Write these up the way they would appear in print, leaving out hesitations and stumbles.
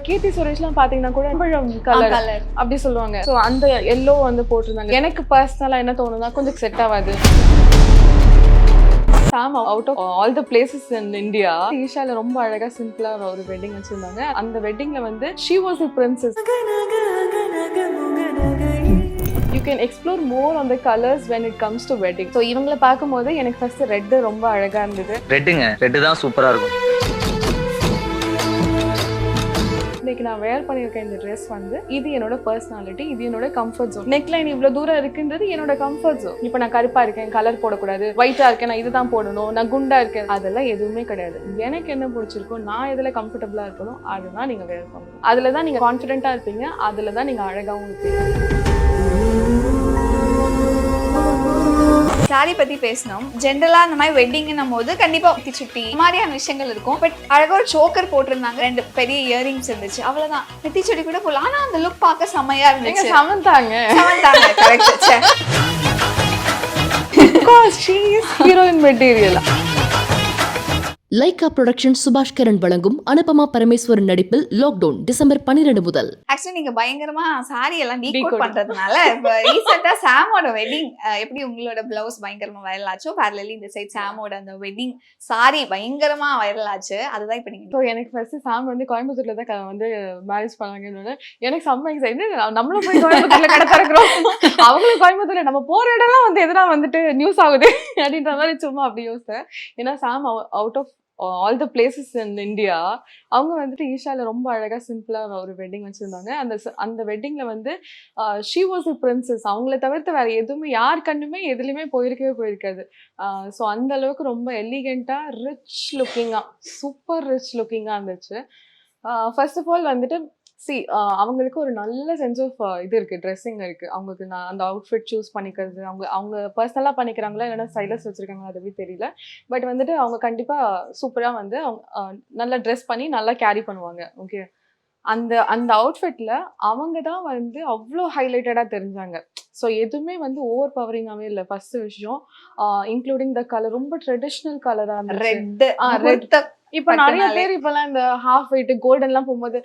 கீர்த்தி சுரேஷ்லாம் பாத்தீங்கன்னா கூட மாம்பழம் கலர் அப்படி சொல்லுவாங்க. ஸோ அந்த எல்லோ வந்து போட்டிருந்தாங்க. எனக்கு பர்சனலா என்ன தோணுன்னா கொஞ்சம் செட் ஆகாது. Some out of all the places in India ஈஷால ரொம்ப அழகா சிம்பிளா ஒரு வெட்டிங் வச்சிருந்தாங்க. அந்த வெட்டிங்ல வந்து she was a princess. You can explore more on the colors when it comes to wedding. So இவங்களை பார்க்கும்போது எனக்கு ஃபர்ஸ்ட் ரெட் ரொம்ப அழகா இருந்தது. ரெட் தான் சூப்பரா இருக்கும். இன்னைக்கு நான் வேர் பண்ணியிருக்கேன் இந்த ட்ரெஸ் வந்து இது என்னோட பர்சனாலிட்டி, இது என்னோட கம்ஃபர்ட் ஜோன். நெக் லைன் இவ்வளவு தூரம் இருக்குன்றது என்னோட கம்ஃபர்ட் ஜோன். இப்போ நான் கருப்பா இருக்கேன், கலர் போடக்கூடாது, ஒயிட்டா இருக்கேன், நான் இதுதான் போடணும், நான் குண்டா இருக்கேன், அதெல்லாம் எதுவுமே கிடையாது. எனக்கு என்ன பிடிச்சிருக்கோ, நான் எதுல கம்ஃபர்டபுளா இருக்கணும் அதுதான் நீங்க வேர் பண்ணணும். அதுலதான் நீங்க கான்ஃபிடென்ட்டா இருப்பீங்க, அதுலதான் நீங்க அழகாவும் இருப்பீங்க. சாரி பத்தி பேசணும். ஜென்ரலா இந்த மாதிரி வெட்டிங்னும் போது கண்டிப்பா சுட்டி மாதிரியான விஷயங்கள் இருக்கும். பட் அழகா ஒரு சோக்கர் போட்டிருந்தாங்க, 2 பெரிய இயரிங்ஸ் இருந்துச்சு, அவ்வளவுதான். நெத்திச்சுடி கூட போடலாம். ஆனா அந்த லுக் பார்க்க செமையா இருந்துச்சு. சமந்தாங்க correct. she is heroine material. Lyca production Subash Karan வழங்கும் அனுபமா பரமேஸ்வரன் நடிப்பில் லாக்டவுன் டிசம்பர் 12 முதல். ஆக்சுவலி நீங்க பயங்கரமா சாரி எல்லாம் டீகோட் பண்றதுனால இப்ப ரீசெண்டா சாமோட வெட்டிங் எப்படி உங்களோட பிளவுஸ் பயங்கரமா வைரல் ஆச்சோ, பேரலி இந்த சைட் சாமோட அந்த வெட்டிங் சாரி பயங்கரமா வைரல் ஆச்சு. அதுதான் இப்ப நீங்க. ஸோ எனக்கு ஃபர்ஸ்ட் சாம் வந்து கோயம்புத்தூர்ல தான் வந்து மேரேஜ் பண்ணாங்கன்னு எனக்கு செம்ம எக்ஸைட். நம்மளும் போய் கோயம்புத்தூர்ல கடை திறக்கிறோம், அவங்களும் கோயம்புத்தூர்ல, நம்ம போற இடம்லாம் வந்து எதனா வந்துட்டு நியூஸ் ஆகுது அப்படின்ற மாதிரி சும்மா அப்படி யோசித்தேன். ஏன்னா some out of all the places in India அவங்க வந்துட்டு ஈஷால ரொம்ப அழகா சிம்பிளா ஒரு வெட்டிங் வச்சிருந்தாங்க. அந்த வெட்டிங்ல வந்து she was a princess. அவங்கள தவிர்த்து வேற எதுவுமே யார் கண்ணுமே எதுலையுமே போயிருக்காது. ஸோ அந்த அளவுக்கு ரொம்ப எலிகெண்டா ரிச் லுக்கிங்கா, சூப்பர் ரிச் லுக்கிங்கா இருந்துச்சு. ஃபர்ஸ்ட் ஆஃப் ஆல் வந்துட்டு அவங்களுக்கு ஒரு நல்ல சென்ஸ் ஆஃப் இது இருக்கு, ட்ரெஸ்ஸிங் இருக்கு. அவங்களுக்கு நான் அந்த அவுட்ஃபிட் சூஸ் பண்ணிக்கிறது அவங்க பர்சனலா பண்ணிக்கிறாங்களா இல்லைன்னா ஸ்டைலஸ் வச்சிருக்காங்களா அதுவே தெரியல. பட் வந்துட்டு அவங்க கண்டிப்பா சூப்பரா வந்து அவங்க நல்லா ட்ரெஸ் பண்ணி நல்லா கேரி பண்ணுவாங்க. ஓகே, அந்த அவுட்ஃபிட்ல அவங்க தான் வந்து அவ்வளோ ஹைலைட்டடா தெரிஞ்சாங்க. ஸோ எதுவுமே வந்து ஓவர் பவரிங்காகவே இல்லை. ஃபர்ஸ்ட் விஷயம் இன்க்ளூடிங் த கலர் ரொம்ப ட்ரெடிஷ்னல் கலரா ரெட். இப்ப நிறைய பேர் இப்பெல்லாம் இந்த ஹாஃப் ஒயிட் கோல்டன் எல்லாம் போகும்போது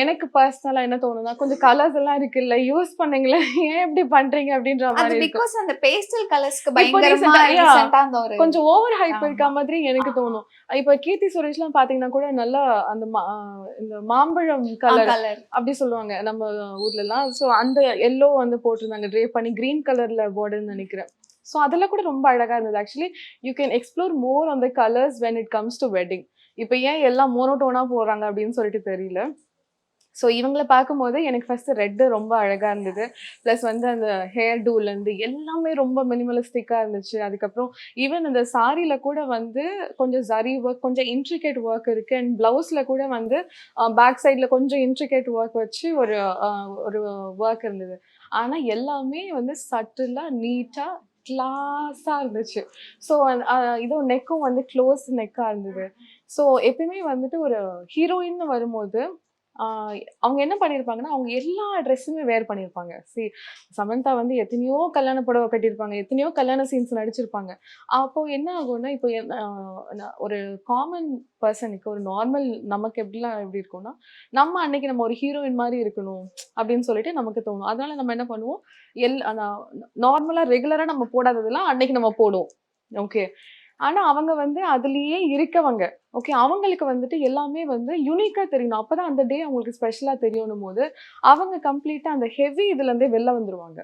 எனக்கு பர்சனலா என்ன தோணுன்னா கொஞ்சம் கலர்ஸ் எல்லாம் இருக்குல்ல, யூஸ் பண்ணீங்களே, ஏன் இப்படி பண்றீங்க அப்படின்ற மாதிரி. பிகாஸ் அந்த பேஸ்டல் கலர்ஸ்க்கு பயங்கரமா ரீசன்ட்டா அந்த ஒரு கொஞ்சம் ஓவர் ஹைப் இருக்க மாதிரி எனக்கு தோணும். இப்ப கீர்த்தி சுரேஷ்லாம் பாத்தீங்கன்னா கூட நல்லா அந்த இந்த மாம்பழம் கலர் அப்படி சொல்லுவாங்க நம்ம ஊர்ல எல்லாம். ஸோ அந்த எல்லோ வந்து போட்டிருந்தாங்க, ட்ரே பண்ணி கிரீன் கலர்ல பார்டர்னு நினைக்கிறேன். ஸோ அதெல்லாம் கூட ரொம்ப அழகா இருந்தது. Actually you can explore more on the colours when it comes to wedding. இப்போ ஏன் எல்லாம் மோனோட்டோனா போடுறாங்க அப்படின்னு சொல்லிட்டு தெரியல. ஸோ இவங்களை பார்க்கும்போது எனக்கு ஃபர்ஸ்ட் ரெட் ரொம்ப அழகா இருந்தது. ப்ளஸ் வந்து அந்த ஹேர் டூலேருந்து எல்லாமே ரொம்ப மினிமலிஸ்டிக்காக இருந்துச்சு. அதுக்கப்புறம் ஈவன் அந்த சாரியில கூட வந்து கொஞ்சம் ஜரி ஒர்க், கொஞ்சம் இன்ட்ரிகேட் ஒர்க் இருக்கு. அண்ட் பிளவுஸ்ல கூட வந்து பேக் சைட்ல கொஞ்சம் இன்ட்ரிகேட் ஒர்க் வச்சு ஒரு ஒர்க் இருந்தது. ஆனால் எல்லாமே வந்து சட்டிலா நீட்டா கிளாஸா இருந்துச்சு. ஸோ இதுவும் நெக்கும் வந்து க்ளோஸ் நெக்கா இருந்தது. ஸோ எப்பயுமே வந்துட்டு ஒரு ஹீரோயின் வரும்போது அவங்க என்ன பண்ணியிருப்பாங்கன்னா அவங்க எல்லா ட்ரெஸ்ஸுமே வேர் பண்ணியிருப்பாங்க. சமந்தா வந்து எத்தனையோ கல்யாண புடவை கட்டியிருப்பாங்க, எத்தனையோ கல்யாண சீன்ஸ் நடிச்சிருப்பாங்க. அப்போ என்ன ஆகும்னா இப்போ ஒரு காமன் பர்சனுக்கு ஒரு நார்மல் நமக்கு எப்படி இருக்கும்னா நம்ம அன்னைக்கு நம்ம ஒரு ஹீரோயின் மாதிரி இருக்கணும் அப்படின்னு சொல்லிட்டு நமக்கு தோணும். அதனால நம்ம என்ன பண்ணுவோம், நார்மலா ரெகுலரா நம்ம போடாததெல்லாம் அன்னைக்கு நம்ம போடுவோம். ஓகே, ஆனா அவங்க வந்து அதுலயே இருக்கவங்க. ஓகே, அவங்களுக்கு வந்துட்டு எல்லாமே வந்து யூனிக்கா தெரியணும், அப்பதான் அந்த டே அவங்களுக்கு ஸ்பெஷலா தெரியணும் போது அவங்க கம்ப்ளீட்டா அந்த ஹெவி இதுல இருந்தே வெளில வந்துருவாங்க.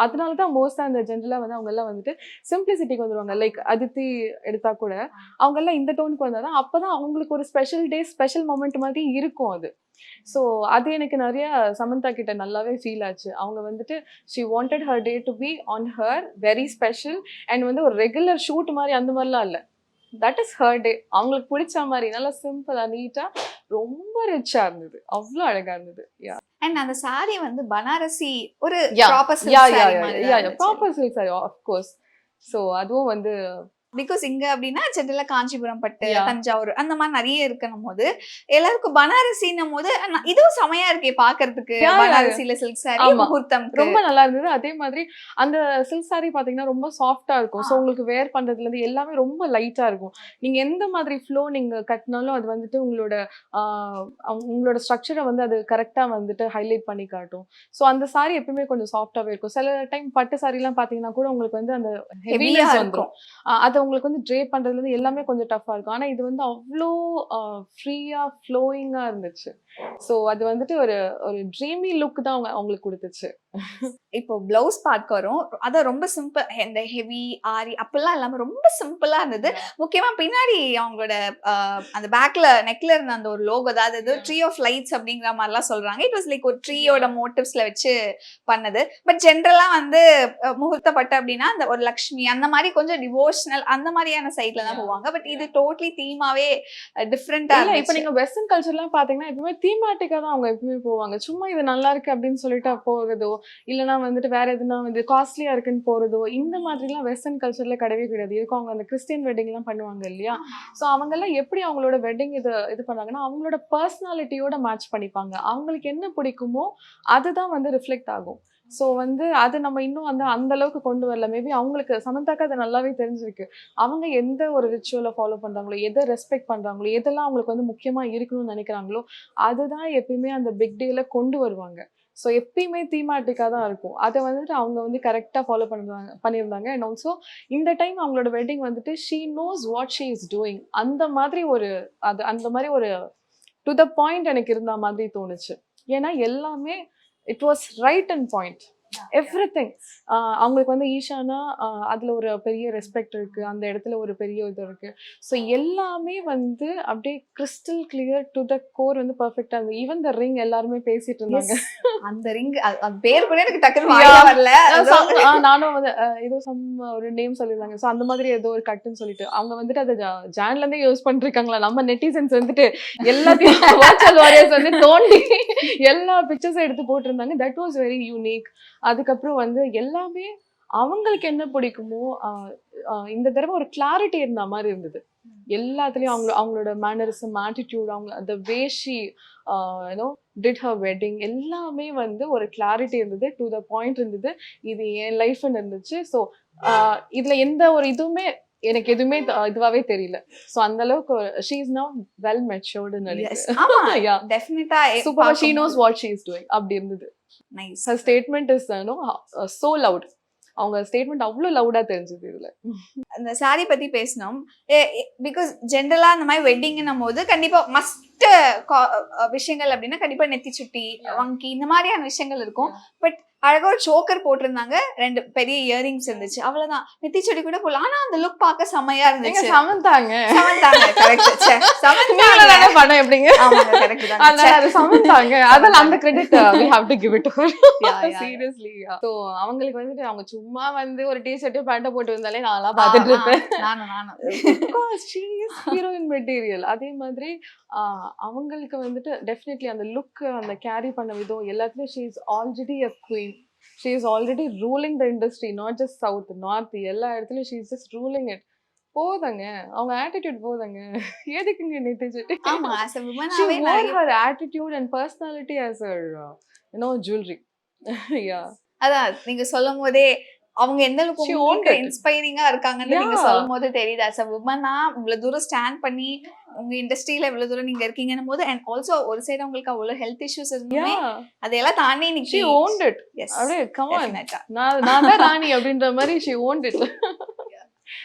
அதனாலதான் மோஸ்டா அந்த ஜென்ரலா வந்து அவங்க எல்லாம் வந்துட்டு சிம்பிளிசிட்டிக்கு வந்துருவாங்க. லைக் அதித்தி எடுத்தா கூட அவங்க எல்லாம் இந்த டோனுக்கு வந்தாதான் அப்பதான் அவங்களுக்கு ஒரு ஸ்பெஷல் டே, ஸ்பெஷல் மொமெண்ட் மாதிரி இருக்கும் அது. ஸோ அது எனக்கு நிறைய சமந்தா கிட்ட நல்லாவே ஃபீல் ஆச்சு. அவங்க வந்துட்டு she wanted her day to be on her very special and வந்து ஒரு ரெகுலர் ஷூட் மாதிரி அந்த மாதிரிலாம் இல்லை. That is her day. அவங்களுக்கு பிடிச்ச மாதிரி நல்லா சிம்பிளா நீட்டா ரொம்ப ரிச்சா இருந்தது, அவ்வளோ அழகா இருந்தது. அண்ட் அந்த சாரி வந்து பனாரசி ஒரு proper silk sari, of course. So அதுவும் வந்து பிகாஸ் இங்க அப்படின்னா ஜென்ரலா காஞ்சிபுரம் பட்டு, Yeah. தஞ்சாவூர் அந்த மாதிரி நிறைய இருக்கணும் போது எல்லாருக்கும் பனாரசின்னும் போது இதுவும் செமையா இருக்கே பாக்குறதுக்கு. Yeah, yeah, yeah. பனாரசில சில்க் சாரி ஆமா. முகூர்த்தம் ரொம்ப நல்லா இருந்தது. அதே மாதிரி அந்த சில்க் saree பாத்தீங்கன்னா ரொம்ப சாஃப்டா இருக்கும். ஸோ உங்களுக்கு வேர் பண்றதுல இருந்து எல்லாமே ரொம்ப லைட்டா இருக்கும். நீங்க எந்த மாதிரி ஃப்ளோ நீங்க கட்டினாலும் அது வந்துட்டு உங்களோட ஸ்ட்ரக்சரை வந்து அது கரெக்டா வந்துட்டு ஹைலைட் பண்ணி காட்டும். ஸோ அந்த saree எப்பவுமே கொஞ்சம் சாஃப்டாவே இருக்கும். சில டைம் பட்டு சாரிலாம் பாத்தீங்கன்னா கூட உங்களுக்கு வந்து அந்த ஹெவினஸ் வந்துடும். அது உங்களுக்கு வந்து ட்ரே பண்றதுல இருந்து எல்லாமே கொஞ்சம் டஃபா இருக்கும். ஆனா இது வந்து அவ்வளோ ஃப்ரீயா ஃப்ளோயிங்கா இருந்துச்சு. ஸோ அது வந்துட்டு ஒரு ட்ரீமி லுக் தான் அவங்களுக்கு கொடுத்துச்சு. இப்போ பிளவுஸ் பார்க்க வரும். அத ரொம்ப சிம்பிள், இந்த ஹெவி ஆரி அப்பெல்லாம் இல்லாம ரொம்ப சிம்பிளா இருந்தது. முக்கியமா பின்னாடி அவங்களோட அந்த பேக்ல நெக்ல இருந்த அந்த ஒரு லோகோ, அதாவது ட்ரீ ஆஃப் லைட்ஸ் அப்படிங்கிற மாதிரிலாம் சொல்றாங்க. இட் வாஸ் லைக் ஒரு ட்ரீயோட மோட்டிவ்ஸ்ல வச்சு பண்ணது. பட் ஜென்ரலா வந்து முகூர்த்த பட்டு அப்படின்னா அந்த ஒரு லக்ஷ்மி அந்த மாதிரி கொஞ்சம் டிவோஷனல் அந்த மாதிரியான சைட்ல தான் போவாங்க. பட் இது டோட்டலி தீமாவே டிஃப்ரெண்டா இல்ல, இப்ப இருந்துச்சு. நீங்க வெஸ்டர்ன் கல்ச்சர்லாம் பாத்தீங்கன்னா எப்பவுமே தீமேட்டிக்கா தான் அவங்க எப்பவுமே போவாங்க. சும்மா இது நல்லா இருக்கு அப்படின்னு சொல்லிட்டு போறதோ, இல்லைன்னா வந்துட்டு வேற எதுனா வந்து காஸ்ட்லியா இருக்குன்னு போறதோ, இந்த மாதிரிலாம் வெஸ்டர்ன் கல்ச்சர்ல கிடையவே கிடையாது. இருக்கும் அவங்க அந்த கிறிஸ்டியன் வெட்டிங் எல்லாம் பண்ணுவாங்க இல்லையா? ஸோ அவங்க எல்லாம் எப்படி அவங்களோட வெட்டிங் இது பண்ணாங்கன்னா அவங்களோட பர்சனாலிட்டியோட மேட்ச் பண்ணிப்பாங்க. அவங்களுக்கு என்ன பிடிக்குமோ அதுதான் வந்து ரிஃப்ளெக்ட் ஆகும். ஸோ வந்து அது நம்ம இன்னும் வந்து அந்த அளவுக்கு கொண்டு வரல. மேபி அவங்களுக்கு சமந்தாக்கு அது நல்லாவே தெரிஞ்சிருக்கு. அவங்க எந்த ஒரு ரிச்சுவலை ஃபாலோ பண்றாங்களோ, எதை ரெஸ்பெக்ட் பண்றாங்களோ, எதெல்லாம் அவங்களுக்கு வந்து முக்கியமா இருக்கணும்னு நினைக்கிறாங்களோ அதுதான் எப்பயுமே அந்த பிக் டேல கொண்டு வருவாங்க. ஸோ எப்பயுமே தீமாட்டிக்காக தான் இருக்கும். அதை வந்துட்டு அவங்க வந்து கரெக்டாக ஃபாலோ பண்ணியிருந்தாங்க. அண்ட் ஆல்சோ இந்த டைம் அவங்களோட வெட்டிங் வந்துட்டு she knows what she is doing. அந்த மாதிரி ஒரு டு த பாயிண்ட் எனக்கு இருந்த மாதிரி தோணுச்சு. ஏன்னா எல்லாமே it was right and point. Everything. அவங்களுக்கு வந்து ஈஷானா அதுல ஒரு பெரிய ரெஸ்பெக்ட் இருக்கு, அந்த இடத்துல ஒரு பெரிய இது இருக்கு. ஸோ எல்லாமே வந்து அப்படியே crystal clear to the core வந்து பெர்ஃபெக்டா இருந்தது. ஈவன் த ரிங் எல்லாருமே பேசிட்டு இருந்தாங்க. அந்த ரிங் அது பேர் கூட எனக்கு டக்குனு வாயில வரல. நானும் வந்து ஏதோ ஒரு நேம் சொல்லியிருந்தாங்க. ஸோ அந்த மாதிரி ஏதோ ஒரு கட்டுன்னு சொல்லிட்டு அவங்க வந்துட்டு அதை ஜான்ல இருந்தே யூஸ் பண்ணிருக்காங்களா. நம்ம நெட்டிசன்ஸ் வந்துட்டு எல்லாத்தையும் வர்ச்சுவல் வாரியர்ஸ் வந்து தோண்டி எல்லா பிக்சர்ஸும் எடுத்து போட்டிருந்தாங்க. That was very unique. அதுக்கப்புறம் வந்து எல்லாமே அவங்களுக்கு என்ன பிடிக்குமோ இந்த தடவை ஒரு கிளாரிட்டி இருந்த மாதிரி இருந்தது. எல்லாத்துலயும் அவங்களோட மேனரிசம், ஆட்டிடியூட், அவங்க அந்த வேஷி டிட் ஹர் வெட்டிங் எல்லாமே வந்து ஒரு கிளாரிட்டி இருந்தது, டு த பாயிண்ட் இருந்தது. இது என் லைஃப்னு இருந்துச்சு. ஸோ இதுல எந்த ஒரு இதுவுமே எனக்கு எதுவுமே இதுவாவே தெரியல. சோ அந்த அளவுக்கு she is now well matured ன்னு நினைக்கிறேன். ஆமா Yeah. டெஃபினட்டா Super, she knows what she is doing. அப்படி இருந்தது. Nice. Her statement is so loud. அவங்க ஸ்டேட்மெண்ட் அவ்வளவு லவுடா தெரிஞ்சது இதுல. அந்த சாரி பத்தி பேசணும். பிகாஸ் ஜென்ரலா அந்த மாதிரி வெட்டிங்னும் போது கண்டிப்பா மஸ்ட் விஷயங்கள் அப்படின்னா கண்டிப்பா நெத்தி சுட்டி, வங்கி இந்த மாதிரியான விஷயங்கள் இருக்கும். பட் அழகா ஒரு சோக்கர் போட்டிருந்தாங்க, 2 பெரிய இயரிங்ஸ் இருந்துச்சு, அவ்வளவுதான். நெத்தி சுட்டி கூட போடல. ஆனா அந்த லுக் பார்க்க செமையா இருந்துச்சு. சமந்தாங்க கரெக்ட். சமந்தாங்க பண்ண எப்படிங்க? ஆமாங்க கரெக்ட் தான். அது சமந்தாங்க. அதெல்லாம் அந்த credit we have to give it to her. Seriously. So அவங்களுக்கு வந்துட்டு அவங்க சும்மா வந்து ஒரு டி-ஷர்ட் பேண்ட் போட்டு வந்தாலே நான்லாம் பார்த்துட்டு இருப்பேன். நானும் because she is heroine material. அதே மாதிரி அவங்களுக்கு வந்துட்டு டெஃபினெட்லி அந்த லுக், அந்த கேரி பண்ண விதம் எல்லாத்துலயும் she is already a queen. She is already ruling the industry, not just south, north, எல்லா இடத்துலயும் she is just ruling it. போதங்க அவங்க attitude போதங்க. எதுக்குங்க நினைச்சிட்டு? ஆமா as a woman she wore her attitude and personality as her jewelry. Yeah. அதான் நீங்க சொல்லும் போதே அவங்க எந்த She owned அளவுக்கு it. இன்ஸ்பைரிங்கா இருக்காங்கன்னு நீங்க சொல்லும் போது தெரியுது. as a woman இவ்வளவு தூரம் ஸ்டாண்ட் பண்ணி உங்க இண்டஸ்ட்ரியில இவ்வளவு தூரம் நீங்க இருக்கீங்கன்னும் போது, அண்ட் ஆல்சோ ஒரு சைடு உங்களுக்கு அவ்வளவு ஹெல்த் இஷ்யூஸ் இருந்துமே Yeah. அதெல்லாம் தாண்டி இன்னைக்கு She owned it. Yes, அப்படியே come on. definitely. நான் தான் ராணி அப்படின்ற மாதிரி she owned it.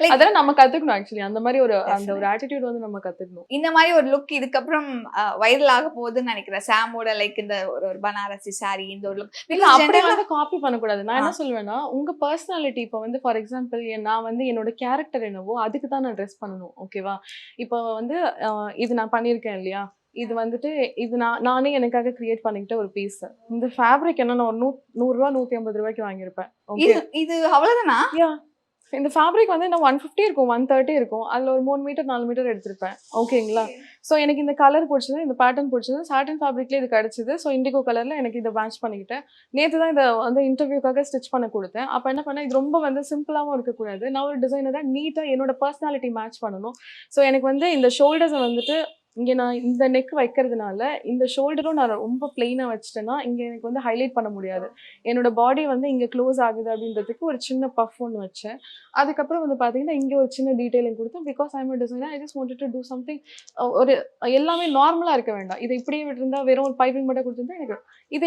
Like, அதெல்லாம் நம்ம கத்துக்கணும் ஆக்சுவலி. அந்த மாதிரி அந்த ஒரு ஆட்டிடியூட் வந்து நம்ம கத்துக்கணும். இந்த மாதிரி ஒரு லுக் இதுக்கப்புறம் வைரல் ஆக போகுதுன்னு நினைக்கிறேன். சாமோட லைக் இந்த ஒரு பனாரசி சாரி இந்த ஒரு லுக். இல்ல அப்படி வந்து காப்பி பண்ணக்கூடாது. நான் என்ன சொல்லுவேன்னா, உங்க பர்சனாலிட்டி இப்போ வந்து ஃபார் எக்ஸாம்பிள் நான் வந்து என்னோட கேரக்டர் என்னவோ அதுக்கு தான் நான் ட்ரெஸ் பண்ணணும். ஓகேவா? இப்போ வந்து இது நான் பண்ணியிருக்கேன் இல்லையா, இது வந்துட்டு இது நானே எனக்காக கிரியேட் பண்ணிக்கிட்ட ஒரு பீஸ். இந்த ஃபேப்ரிக் என்ன நான் ஒரு 100 ரூபா 150 ரூபாய்க்கு வாங்கியிருப்பேன். ஓகே இது அவ்வளவுதானா? இந்த ஃபேப்ரிக் வந்து நான் 150 இருக்கும், 130 இருக்கும். அதில் ஒரு 3 மீட்டர் 4 மீட்டர் எடுத்திருப்பேன். ஓகேங்களா? ஸோ எனக்கு இந்த கலர் பிடிச்சது, இந்த பேட்டர்ன் பிடிச்சது, சாட்டின் ஃபேப்ரிக்லேயே இது கிடச்சிது. ஸோ இண்டிகோ கலரில் எனக்கு இதை மேட்ச் பண்ணிக்கிட்டேன். நேற்று தான் இதை வந்து இன்டர்வியூக்காக ஸ்டிச் பண்ண கொடுத்தேன். அப்போ என்ன பண்ணேன், இது ரொம்ப வந்து சிம்பிளாகவும் இருக்கக்கூடாது. நான் ஒரு டிசைனராக நீட்டாக என்னோட பர்சனாலிட்டி மேட்ச் பண்ணணும். ஸோ எனக்கு வந்து இந்த ஷோல்டர்ஸை வந்துட்டு இங்கே நான் இந்த நெக் வைக்கிறதுனால இந்த ஷோல்டரும் நான் ரொம்ப பிளெயினாக வச்சுட்டேன்னா இங்கே எனக்கு வந்து ஹைலைட் பண்ண முடியாது. என்னோட பாடி வந்து இங்கே க்ளோஸ் ஆகுது அப்படின்றதுக்கு ஒரு சின்ன பஃப் ஒன்று வச்சேன். அதுக்கப்புறம் வந்து பார்த்தீங்கன்னா இங்கே ஒரு சின்ன டீட்டெயிலிங் கொடுத்தேன். Because I am a designer, I just wanted to do something. ஒரு எல்லாமே நார்மலாக இருக்க வேண்டாம். இதை இப்படியே விட்டுருந்தா வெறும் ஒரு பைப்பிங் மட்டும் கொடுத்துருந்தா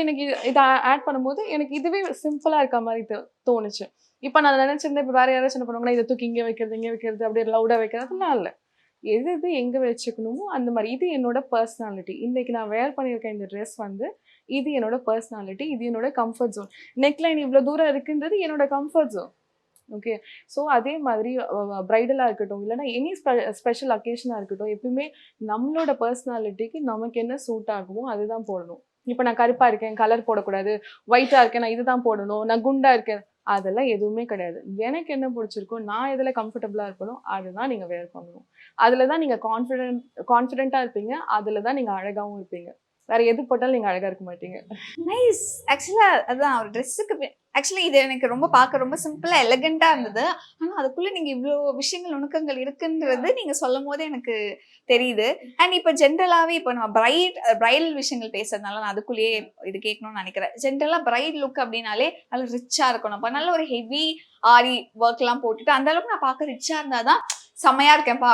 எனக்கு இதை ஆட் பண்ணும்போது எனக்கு இதுவே சிம்பிளாக இருக்க மாதிரி தோணுச்சு. இப்போ நான் நினச்சிருந்தேன், இப்போ வேறு யாராச்சும் என்ன பண்ணுவாங்கன்னா இதை தூக்கி இங்கே வைக்கிறது அப்படியே லவுடாக வைக்கிறதுலாம் இல்லை. எது எங்கே வச்சுக்கணுமோ அந்த மாதிரி. இது என்னோட பர்சனாலிட்டி. இன்றைக்கி நான் வேர் பண்ணியிருக்கேன் இந்த ட்ரெஸ் வந்து இது என்னோட பர்சனாலிட்டி, இது என்னோட கம்ஃபர்ட் ஜோன். நெக்லைன் இவ்வளோ தூரம் இருக்குன்றது என்னோட கம்ஃபர்ட் ஜோன். ஓகே. ஸோ அதே மாதிரி ப்ரைடலாக இருக்கட்டும், இல்லைனா எனி ஸ்பெஷல் அக்கேஷனாக இருக்கட்டும், எப்பயுமே நம்மளோட பர்சனாலிட்டிக்கு நமக்கு என்ன சூட் ஆகுமோ அதுதான் போடணும். இப்போ நான் கருப்பாக இருக்கேன், கலர் போடக்கூடாது. ஒயிட்டாக இருக்கேன், நான் இதுதான் போடணும். நான் குண்டாக இருக்கேன், அதெல்லாம் எதுவுமே கிடையாது. எனக்கு என்ன பிடிச்சிருக்கோ, நான் எதில் கம்ஃபர்டபுளாக இருக்கணும் அதுதான் நீங்கள் வேர் பண்ணணும். அதில் தான் நீங்கள் கான்ஃபிடென்ட்டாக இருப்பீங்க. அதில் தான் நீங்கள் அழகாகவும் இருப்பீங்க. வேற எது போட்டாலும் நீங்கள் அழகாக இருக்க மாட்டீங்க. நைஸ். ஆக்சுவலாக அதுதான் ஒரு ட்ரெஸ்ஸுக்கு ஆக்சுவலி இது எனக்கு ரொம்ப பார்க்க ரொம்ப சிம்பிளாக எலகெண்ட்டாக இருந்தது. ஆனால் அதுக்குள்ளே நீங்கள் இவ்வளோ விஷயங்கள் நுணுக்கங்கள் இருக்குன்றது நீங்கள் சொல்லும் போது எனக்கு தெரியுது. அண்ட் இப்போ ஜென்ரலாகவே இப்போ நம்ம பிரைடல் விஷயங்கள் பேசுறதுனால நான் அதுக்குள்ளேயே இது கேட்கணும்னு நினைக்கிறேன். ஜென்ரலாக பிரைட் லுக் அப்படின்னாலே நல்ல ரிச்சாக இருக்கணும். அப்போ நல்ல ஒரு ஹெவி ஆரி ஒர்க்லாம் போட்டுட்டு அந்த அளவுக்கு நான் பார்க்க ரிச்சாக இருந்தால் தான் செம்மையா இருக்கேன்ப்பா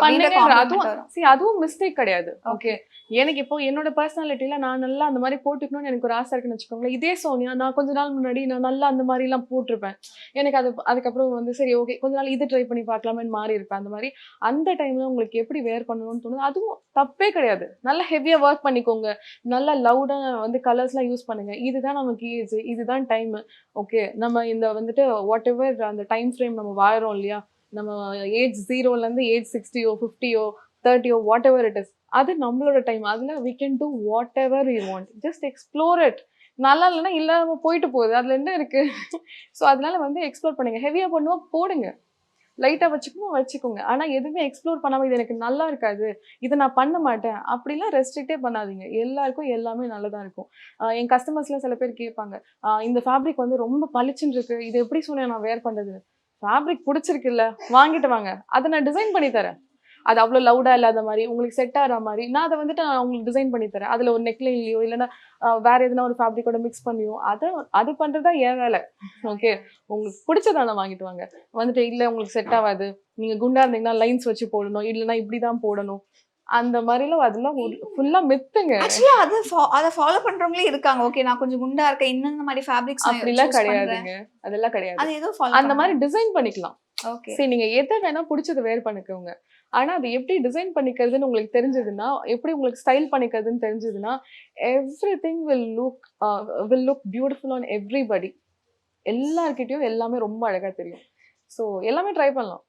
அதுவும் மிஸ்டேக் கிடையாது. ஓகே. எனக்கு இப்போ என்னோட பர்சனாலிட்டியில நான் நல்லா அந்த மாதிரி போட்டுக்கணும்னு எனக்கு ஒரு ஆசை இருக்குன்னு வச்சுக்கோங்களேன். இதே சோனியா நான் கொஞ்ச நாள் முன்னாடி நான் நல்லா அந்த மாதிரி எல்லாம் போட்டிருப்பேன். எனக்கு அதுக்கப்புறம் வந்து சரி ஓகே கொஞ்ச நாள் இது ட்ரை பண்ணி பார்க்கலாமேன்னு மாறி இருப்பேன். அந்த மாதிரி அந்த டைம்ல உங்களுக்கு எப்படி வேர் பண்ணணும்னு தோணுது அதுவும் தப்பே கிடையாது. நல்லா ஹெவியா ஒர்க் பண்ணிக்கோங்க, நல்லா லவுடா வந்து கலர்ஸ்லாம் யூஸ் பண்ணுங்க. இதுதான் நமக்கு ஏஜ், இதுதான் டைம். ஓகே. நம்ம இந்த வந்துட்டு வாட் எவர் அந்த டைம் ஃப்ரேம் நம்ம வாழறோம் இல்லையா, நம்ம ஏஜ் 0லேருந்து ஏஜ் 60ஓ 50ஓ 30ஓ வாட் எவர் இட் இஸ், அது நம்மளோட டைம். அதில் we can do whatever we want, just explore it. நல்லா இல்லைன்னா இல்லாமல் போயிட்டு போகுது, அதில் என்ன இருக்குது. ஸோ அதனால வந்து எக்ஸ்ப்ளோர் பண்ணுங்க. ஹெவியாக பண்ணுவோம் போடுங்க, லைட்டாக வச்சுக்கோங்க. ஆனால் எதுவுமே எக்ஸ்ப்ளோர் பண்ணாமல் இது எனக்கு நல்லா இருக்காது, இதை நான் பண்ண மாட்டேன் அப்படிலாம் ரெஸ்ட்ரிக்டே பண்ணாதீங்க. எல்லாருக்கும் எல்லாமே நல்லதாக இருக்கும். என் கஸ்டமர்ஸ்லாம் சில பேர் கேட்பாங்க, இந்த ஃபேப்ரிக் வந்து ரொம்ப பளிச்சுன்னு இருக்கு, இது எப்படி சொன்னேன் நான் வேர் பண்ணுறது. ஃபேப்ரிக் பிடிச்சிருக்குல்ல, வாங்கிட்டு வாங்க, அதை நான் டிசைன் பண்ணி தரேன். அது அவ்வளோ லவுடாக இல்லாத மாதிரி உங்களுக்கு செட் ஆகிற மாதிரி நான் அதை வந்துட்டு நான் உங்களுக்கு டிசைன் பண்ணி தரேன். அதில் ஒரு நெக்லைன்லையோ இல்லைன்னா வேறு எதுனா ஒரு ஃபேப்ரிக்கோட மிக்ஸ் பண்ணியோ அது பண்ணுறது தான் என் வேலை. ஓகே. உங்களுக்கு பிடிச்சதான வாங்கிட்டு வாங்க. வந்துட்டு இல்லை உங்களுக்கு செட் ஆகாது, நீங்கள் குண்டாக இருந்தீங்கன்னா லைன்ஸ் வச்சு போடணும், இல்லைன்னா இப்படி தான் போடணும், அந்த மாதிரிலாம் அதெல்லாம் ஃபுல்லா மித்துங்க. ஆக்சுவலா அதை ஃபாலோ பண்றவங்களே இருக்காங்க. ஓகே நான் கொஞ்சம் குண்டா இருக்கேன், இந்த மாதிரி ஃபேப்ரிக்ஸ் அப்படிலாம் கிடையாதுங்க. அதெல்லாம் கிடையாது. அது ஏதோ அந்த மாதிரி டிசைன் பண்ணிக்கலாம். ஓகே. சரி நீங்க எதை வேணா பிடிச்சது வேர் பண்ணிக்கோங்க. ஆனா அது எப்படி டிசைன் பண்ணிக்கிறதுன்னு உங்களுக்கு தெரிஞ்சதுன்னா, எப்படி உங்களுக்கு ஸ்டைல் பண்ணிக்கிறதுன்னு தெரிஞ்சதுன்னா, everything will look beautiful on everybody. எல்லார்கிட்டயும் எல்லாமே ரொம்ப அழகா தெரியும். ஸோ எல்லாமே ட்ரை பண்ணலாம்,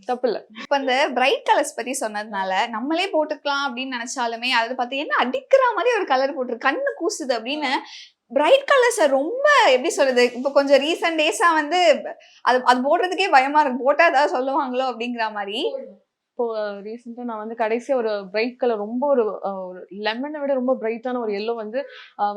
தப்பு இல்லை. இப்போ இந்த பிரைட் கலர்ஸ் பத்தி சொன்னதுனால நம்மளே போட்டுக்கலாம் அப்படின்னு நினைச்சாலுமே அது பார்த்து என்ன அடிக்கிற மாதிரி ஒரு கலர் போட்டு கண்ணு கூசுது அப்படின்னு பிரைட் கலர்ஸ் ரொம்ப எப்படி சொல்றது, இப்போ கொஞ்சம் ரீசன்ட் டேஸா வந்து அது போடுறதுக்கே பயமா இருக்கு, போட்டா ஏதாவது சொல்லுவாங்களோ அப்படிங்கிற மாதிரி. இப்போ ரீசெண்டாக நான் வந்து கடைசியாக ஒரு பிரைட் கலர் ரொம்ப ஒரு லெமனை விட ரொம்ப பிரைட்டான ஒரு எல்லோ வந்து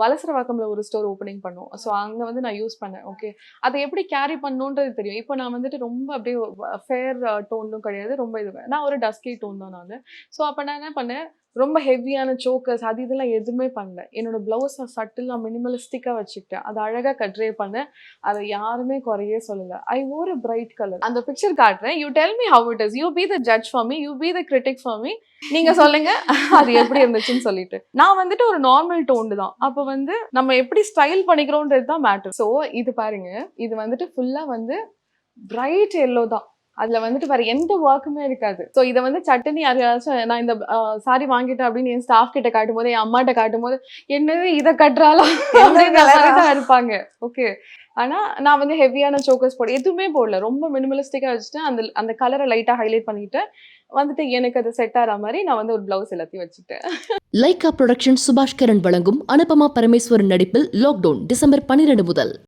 வலசரவாக்கம்ல ஒரு ஸ்டோர் ஓப்பனிங் பண்ணுவோம். ஸோ அங்கே வந்து நான் யூஸ் பண்ணேன். ஓகே. அதை எப்படி கேரி பண்ணணுன்றது தெரியும். இப்போ நான் வந்துட்டு ரொம்ப அப்படியே ஃபேர் டோன்னும் கிடையாது, ரொம்ப இது நான் ஒரு டஸ்கி டோன் தான் நான். ஸோ அப்போ நான் என்ன பண்ணேன், ரொம்ப ஹெவியான சோக்கர்ஸ் அது இதெல்லாம் எதுவுமே பண்ணல. என்னோட பிளவுஸை சட்டில் நான் மினிமலிஸ்டிக்காக வச்சுக்கிட்டேன். அதை அழகாக கட்ரே பண்ணேன். அதை யாருமே குறையே சொல்லலை. I wore a bright colour. அந்த பிக்சர் காட்டுறேன், you tell me how it is, you be the judge for me, you be the critic for me. நீங்க சொல்லுங்க அது எப்படி இருந்துச்சுன்னு சொல்லிட்டு. நான் வந்துட்டு ஒரு நார்மல் டோன் தான். அப்போ வந்து நம்ம எப்படி ஸ்டைல் பண்ணிக்கிறோன்றது தான் மேட்டர். ஸோ இது பாருங்க, இது வந்துட்டு ஃபுல்லா வந்து பிரைட் எல்லோ தான். அதுல வந்துட்டு வேற எந்த ஒர்க்குமே இருக்காது. ஸோ இதை வந்து சட்டனி யாரையாச்சும் நான் இந்த சாரி வாங்கிட்டேன் அப்படின்னு என் ஸ்டாஃப் கிட்ட காட்டும் போது, என் அம்மாட்ட காட்டும் போது என்னது இதை கட்டுறாளா தான் இருப்பாங்க. ஓகே. ஆனா நான் வந்து ஹெவியான சோக்கர்ஸ் போட எதுவுமே போடல, ரொம்ப மினிமலிஸ்டிக்கா வச்சுட்டு அந்த கலரை லைட்டா ஹைலைட் பண்ணிட்டு வந்துட்டு எனக்கு அது செட் ஆகிற மாதிரி நான் வந்து ஒரு பிளவுஸ் எல்லாத்தையும் வச்சுட்டேன். லைகா புரொடக்ஷன் சுபாஷ் கரன் வழங்கும் அனுபமா பரமேஸ்வரன் நடிப்பில் லாக்டவுன் டிசம்பர் 12 முதல்.